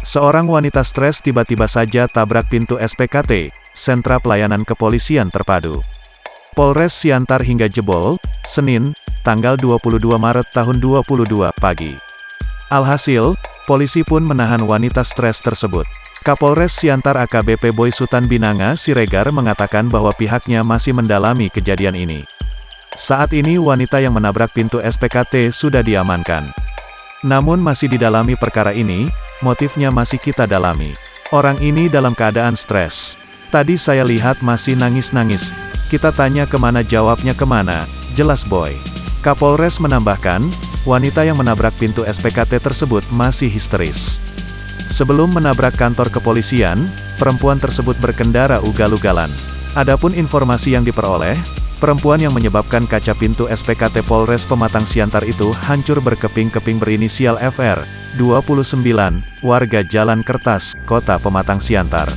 Seorang wanita stres tiba-tiba saja tabrak pintu SPKT, Sentra Pelayanan Kepolisian Terpadu. Polres Siantar hingga jebol, Senin, tanggal 22 Maret tahun 2022 pagi. Alhasil, polisi pun menahan wanita stres tersebut. Kapolres Siantar AKBP Boy Sutan Binanga Siregar mengatakan bahwa pihaknya masih mendalami kejadian ini. Saat ini wanita yang menabrak pintu SPKT sudah diamankan. Namun masih didalami perkara ini, motifnya masih kita dalami. Orang ini dalam keadaan stres. Tadi saya lihat masih nangis-nangis. Kita tanya kemana, jawabnya kemana, jelas Boy. Kapolres menambahkan, wanita yang menabrak pintu SPKT tersebut masih histeris. Sebelum menabrak kantor kepolisian, perempuan tersebut berkendara ugal-ugalan. Adapun informasi yang diperoleh, perempuan yang menyebabkan kaca pintu SPKT Polres Pematang Siantar itu hancur berkeping-keping berinisial FR, 29, warga Jalan Kertas, Kota Pematang Siantar.